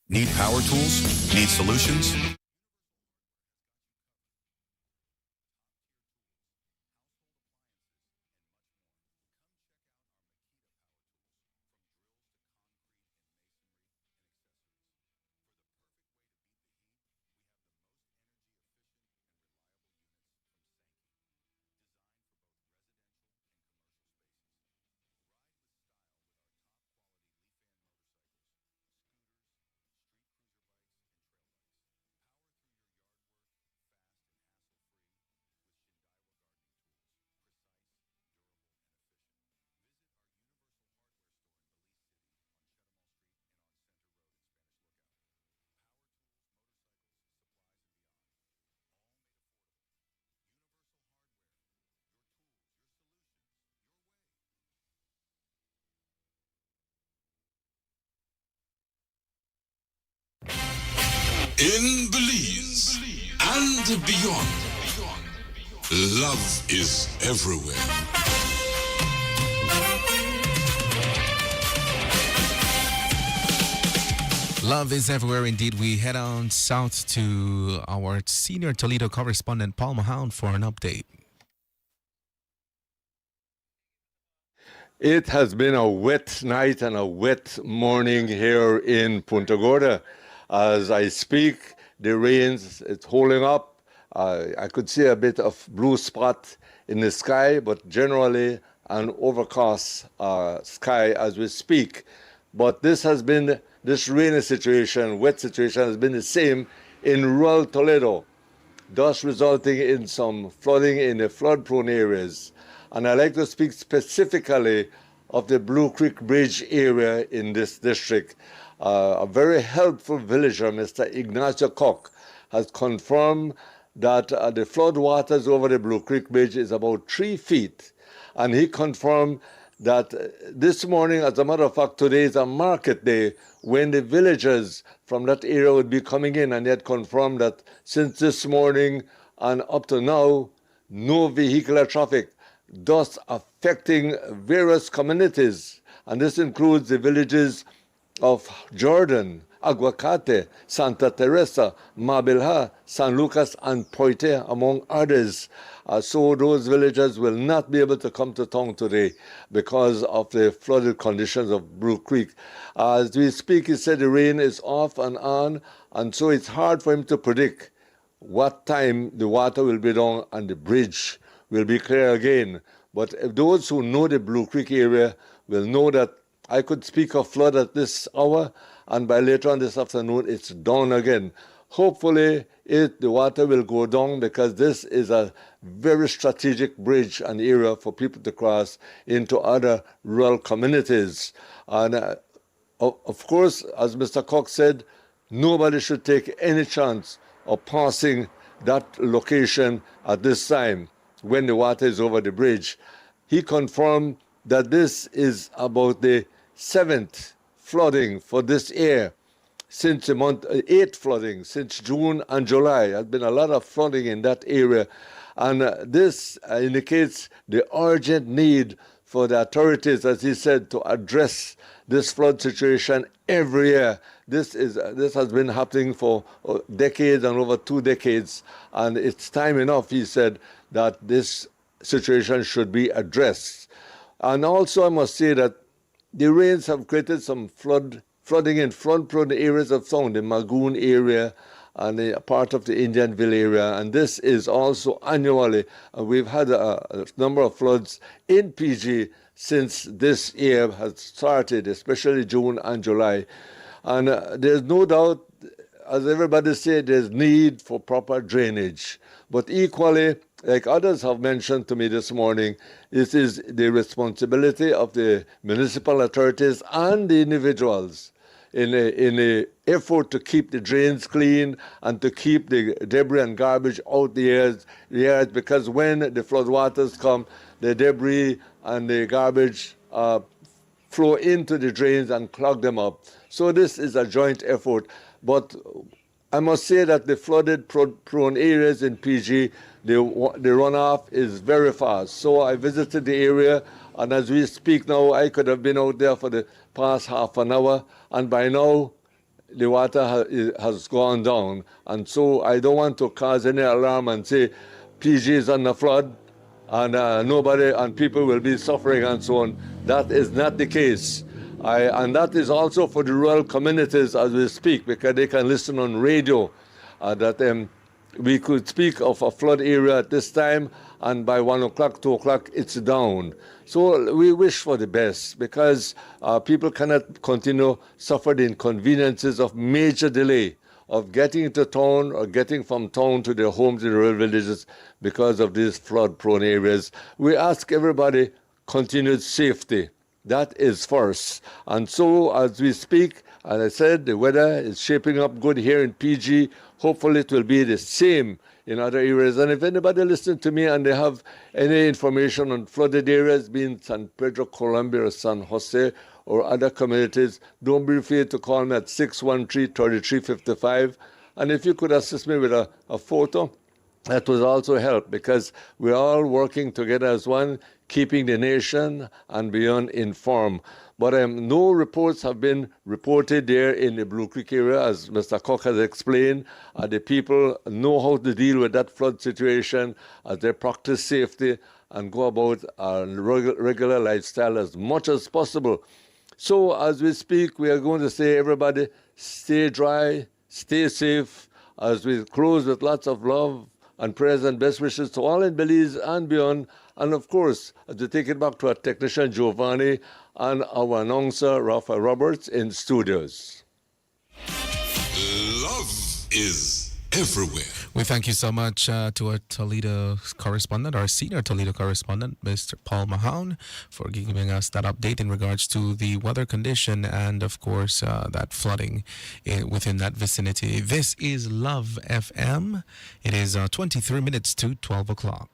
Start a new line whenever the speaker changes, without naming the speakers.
Need power tools? Need solutions?
In Belize and beyond, love is everywhere.
Love is everywhere indeed. We head on south to our senior Toledo correspondent, Paul Mahound, for an update.
It has been a wet night and a wet morning here in Punta Gorda. As I speak, the rains, it's holding up. I could see a bit of blue spot in the sky, but generally an overcast sky as we speak. But this rainy situation, wet situation has been the same in rural Toledo, thus resulting in some flooding in the flood-prone areas. And I'd like to speak specifically of the Blue Creek Bridge area in this district. A very helpful villager, Mr. Ignacio Koch, has confirmed that the flood waters over the Blue Creek Bridge is about 3 feet. And he confirmed that this morning, as a matter of fact, today is a market day when the villagers from that area would be coming in, and they had confirmed that since this morning and up to now, no vehicular traffic, thus affecting various communities. And this includes the villages of Jordan, Aguacate, Santa Teresa, Mabilha, San Lucas, and Poite, among others. So those villagers will not be able to come to town today because of the flooded conditions of Blue Creek. As we speak, he said the rain is off and on, and so it's hard for him to predict what time the water will be down and the bridge will be clear again. But if those who know the Blue Creek area will know that I could speak of flood at this hour, and by later on this afternoon, it's down again. Hopefully, the water will go down because this is a very strategic bridge and area for people to cross into other rural communities. And of course, as Mr. Cox said, nobody should take any chance of passing that location at this time when the water is over the bridge. He confirmed that this is about the 7th flooding for this year since the month, 8th flooding since June and July. There's been a lot of flooding in that area. And this indicates the urgent need for the authorities, as he said, to address this flood situation every year. This has been happening for decades and over 2 decades. And it's time enough, he said, that this situation should be addressed. And also I must say that the rains have created some flooding in flood-prone areas of town, the Magoon area and a part of the Indianville area. And this is also annually. We've had a number of floods in PG since this year has started, especially June and July. And there's no doubt, as everybody said, there's need for proper drainage. But equally, like others have mentioned to me this morning, it is the responsibility of the municipal authorities and the individuals in a effort to keep the drains clean and to keep the debris and garbage out the yards, because when the flood waters come, the debris and the garbage flow into the drains and clog them up. So this is a joint effort. But I must say that the flooded prone areas in PG, the runoff is very fast. So I visited the area, and as we speak now, I could have been out there for the past half an hour, and by now the water has gone down. And so I don't want to cause any alarm and say PG is under flood and nobody and people will be suffering and so on. That is not the case. And that is also for the rural communities as we speak, because they can listen on radio that we could speak of a flood area at this time, and by 1 o'clock, 2 o'clock, it's down. So we wish for the best, because people cannot continue suffer the inconveniences of major delay of getting into town or getting from town to their homes in rural villages because of these flood-prone areas. We ask everybody continued safety. That is first. And so as we speak, as I said, the weather is shaping up good here in PG. Hopefully it will be the same in other areas. And if anybody listens to me and they have any information on flooded areas, being San Pedro, Colombia, or San Jose, or other communities, don't be afraid to call me at 613-3355. And if you could assist me with a photo, that would also help, because we're all working together as one, keeping the nation and beyond informed. But no reports have been reported there in the Blue Creek area, as Mr. Cook has explained. The people know how to deal with that flood situation as they practice safety and go about a regular lifestyle as much as possible. So as we speak, we are going to say, everybody, stay dry, stay safe, as we close with lots of love and prayers and best wishes to all in Belize and beyond. And of course, to take it back to our technician Giovanni and our announcer Rafa Roberts in studios.
Love is everywhere.
We thank you so much to our Toledo correspondent, our senior Toledo correspondent, Mr. Paul Mahone, for giving us that update in regards to the weather condition and, of course, that flooding within that vicinity. This is Love FM. It is 23 minutes to 12 o'clock.